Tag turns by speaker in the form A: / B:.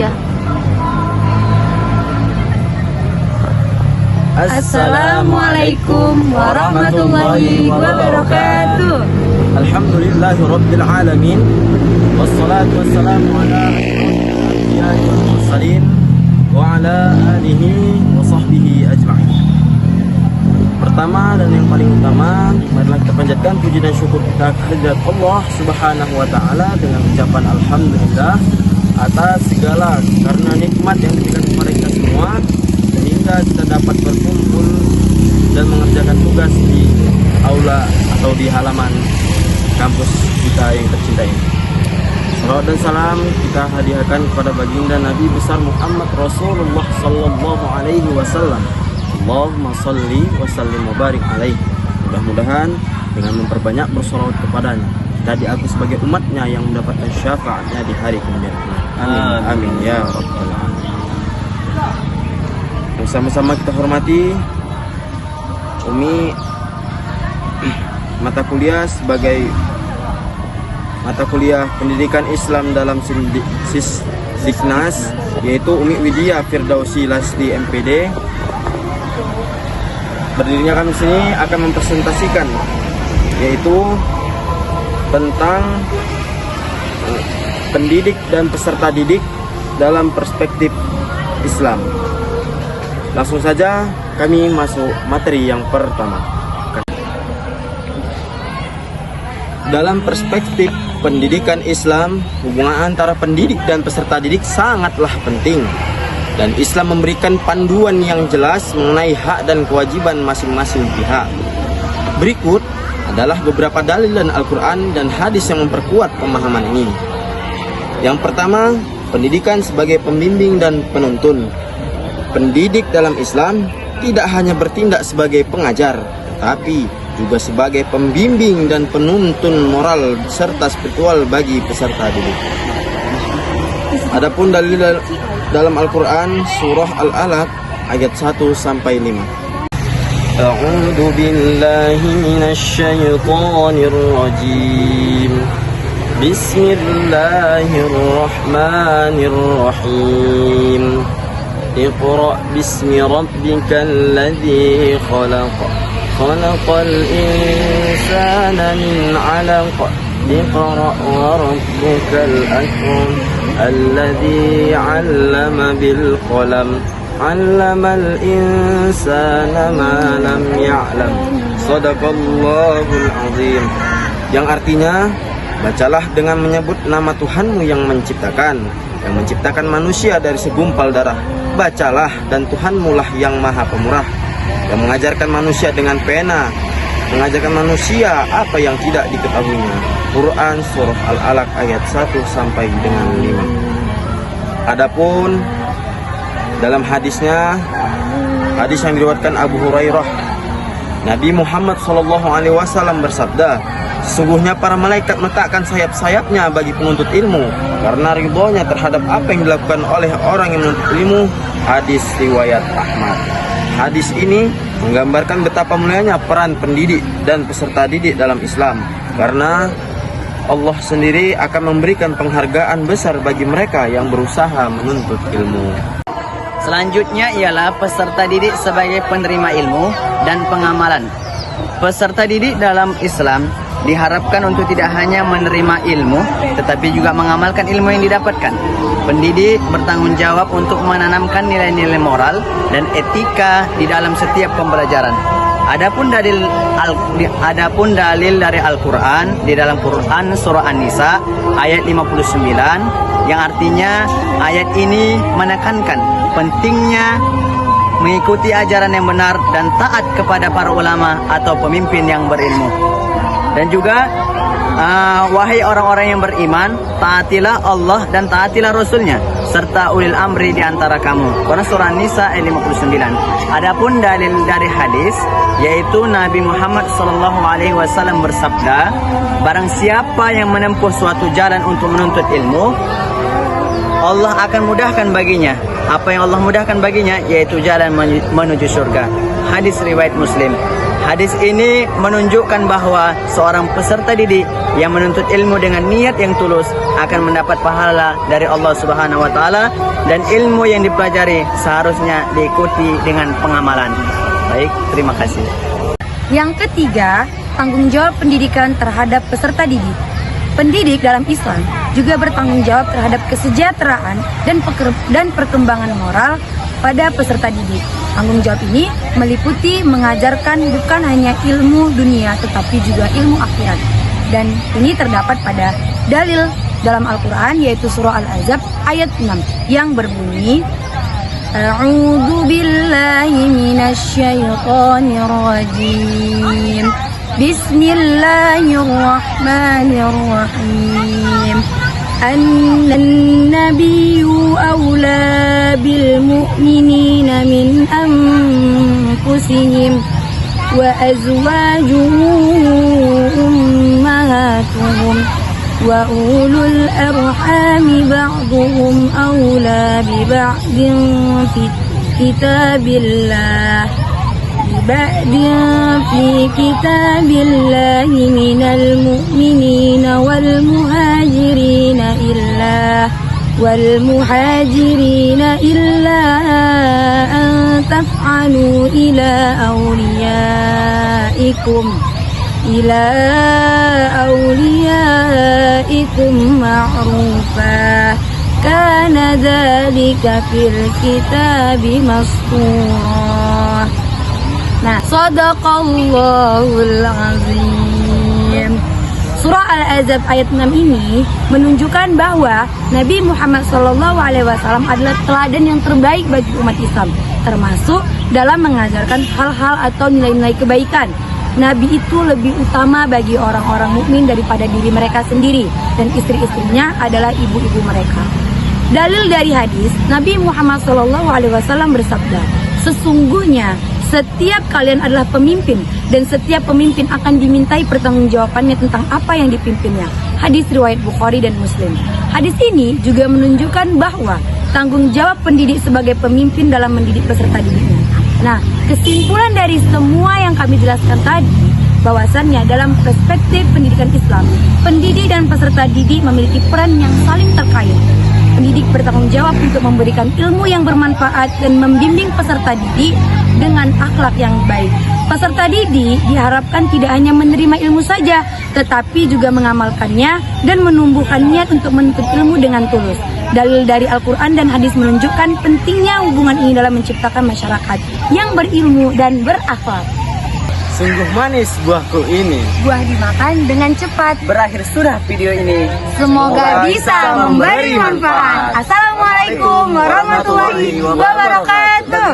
A: Ya.
B: Assalamualaikum warahmatullahi wabarakatuh.
C: Alhamdulillahi rabbil alamin. Wassalatu wassalamu ala asyrofil mursalin wa ala alihi wa sahbihi ajma'in. Pertama dan yang paling utama, marilah kita panjatkan puji dan syukur kita kehadirat Allah Subhanahu wa taala dengan ucapan alhamdulillah atas segala karena nikmat yang diberikan kepada kita semua, sehingga kita dapat berkumpul dan mengerjakan tugas di aula atau di halaman kampus kita yang tercinta ini. Salawat dan salam kita hadiahkan kepada baginda Nabi besar Muhammad Rasulullah sallallahu alaihi wasallam. Allahumma salli wa sallim wa barik alaihi. Mudah-mudahan dengan memperbanyak bersolawat kepadanya, kita diakui sebagai umatnya yang mendapatkan syafaatnya di hari kemudian. Amin. Amin ya rabbal alamin. Bersama-sama kita hormati Umi mata kuliah sebagai mata kuliah pendidikan Islam dalam Siknas, yaitu Umi Widya Firdausi Lasti MPD. Berdirinya kami sini akan mempresentasikan yaitu tentang pendidik dan peserta didik dalam perspektif Islam. Langsung saja kami masuk materi yang pertama. Dalam perspektif pendidikan Islam, hubungan antara pendidik dan peserta didik sangatlah penting, dan Islam memberikan panduan yang jelas mengenai hak dan kewajiban masing-masing pihak. Berikut adalah beberapa dalil dan Al-Quran dan hadis yang memperkuat pemahaman ini. Yang pertama, pendidikan sebagai pembimbing dan penuntun. Pendidik dalam Islam tidak hanya bertindak sebagai pengajar, tetapi juga sebagai pembimbing dan penuntun moral serta spiritual bagi peserta didik. Adapun dalil dalam Al-Quran surah Al-Alaq ayat 1 sampai 5. A'udzu billahi minasyaitonir rajim. Bismillahirrahmanirrahim. Iqra bismi rabbikal ladzi khalaq. Khalaqal insana min 'alaq. Iqra wa rabbukal akram. Alladzi 'allama bil qalam. 'Allamal insana ma lam ya'lam. Shadaqallahul azim. Yang artinya, bacalah dengan menyebut nama Tuhanmu yang menciptakan manusia dari segumpal darah. Bacalah, dan Tuhanmu lah yang maha pemurah, yang mengajarkan manusia dengan pena, mengajarkan manusia apa yang tidak diketahuinya. Quran surah Al-Alaq ayat 1 sampai dengan 5. Adapun dalam hadisnya, hadis yang diriwayatkan Abu Hurairah, Nabi Muhammad SAW bersabda, sesungguhnya para malaikat meletakkan sayap-sayapnya bagi penuntut ilmu karena ridhonya terhadap apa yang dilakukan oleh orang yang menuntut ilmu. Hadis riwayat Ahmad. Hadis ini menggambarkan betapa mulianya peran pendidik dan peserta didik dalam Islam, karena Allah sendiri akan memberikan penghargaan besar bagi mereka yang berusaha menuntut ilmu.
B: Selanjutnya ialah peserta didik sebagai penerima ilmu dan pengamalan. Peserta didik dalam Islam diharapkan untuk tidak hanya menerima ilmu, tetapi juga mengamalkan ilmu yang didapatkan. Pendidik bertanggung jawab untuk menanamkan nilai-nilai moral dan etika di dalam setiap pembelajaran. Adapun dalil dari Al-Quran di dalam Quran surah An-Nisa ayat 59, yang artinya ayat ini menekankan pentingnya mengikuti ajaran yang benar dan taat kepada para ulama atau pemimpin yang berilmu. Dan juga wahai orang-orang yang beriman, taatilah Allah dan taatilah Rasulnya serta ulil amri di antara kamu. Quran surah Nisa ayat 59. Adapun dalil dari hadis, yaitu Nabi Muhammad SAW bersabda, barang siapa yang menempuh suatu jalan untuk menuntut ilmu, Allah akan mudahkan baginya. Apa yang Allah mudahkan baginya, yaitu jalan menuju surga. Hadis riwayat Muslim. Hadis ini menunjukkan bahwa seorang peserta didik yang menuntut ilmu dengan niat yang tulus akan mendapat pahala dari Allah Subhanahu wa taala, dan ilmu yang dipelajari seharusnya diikuti dengan pengamalan. Baik, terima kasih.
A: Yang ketiga, tanggung jawab pendidikan terhadap peserta didik. Pendidik dalam Islam juga bertanggung jawab terhadap kesejahteraan dan perkembangan moral pada peserta didik. Tanggung jawab ini meliputi mengajarkan bukan hanya ilmu dunia tetapi juga ilmu akhirat. Dan ini terdapat pada dalil dalam Al-Quran, yaitu surah Al-Ahzab ayat 6 yang berbunyi, A'udzu billahi minasyaitonir rajim. Bismillahirrahmanirrahim. An-nabiyyu awla bil mu'minina min anfusihim wa azwajuhu ummahatuhum wa ulul arhami ba'duhum awla bi ba'din fi kitabillah في كتاب الله من المؤمنين والمهاجرين إلا أن تفعلوا إلى أوليائكم معروفا كان ذلك في الكتاب مسطورا. Nah, Shadaqallahul Azim. Surah Al-Ahzab ayat 6 ini menunjukkan bahwa Nabi Muhammad SAW adalah teladan yang terbaik bagi umat Islam, termasuk dalam mengajarkan hal-hal atau nilai-nilai kebaikan. Nabi itu lebih utama bagi orang-orang mukmin daripada diri mereka sendiri, dan istri-istrinya adalah ibu-ibu mereka. Dalil dari hadis, Nabi Muhammad SAW bersabda, sesungguhnya setiap kalian adalah pemimpin, dan setiap pemimpin akan dimintai pertanggungjawabannya tentang apa yang dipimpinnya. Hadis riwayat Bukhari dan Muslim. Hadis ini juga menunjukkan bahwa tanggung jawab pendidik sebagai pemimpin dalam mendidik peserta didiknya. Nah, kesimpulan dari semua yang kami jelaskan tadi, bahwasannya dalam perspektif pendidikan Islam, pendidik dan peserta didik memiliki peran yang saling terkait. Pendidik bertanggung jawab untuk memberikan ilmu yang bermanfaat dan membimbing peserta didik dengan akhlak yang baik. Peserta didik diharapkan tidak hanya menerima ilmu saja, tetapi juga mengamalkannya dan menumbuhkan niat untuk menuntut ilmu dengan tulus. Dalil dari Al-Quran dan hadis menunjukkan pentingnya hubungan ini dalam menciptakan masyarakat yang berilmu dan berakhlak.
C: Sungguh manis buahku ini.
A: Buah dimakan dengan cepat.
B: Berakhir sudah video ini.
A: Semoga bisa memberi manfaat. Assalamualaikum warahmatullahi wabarakatuh.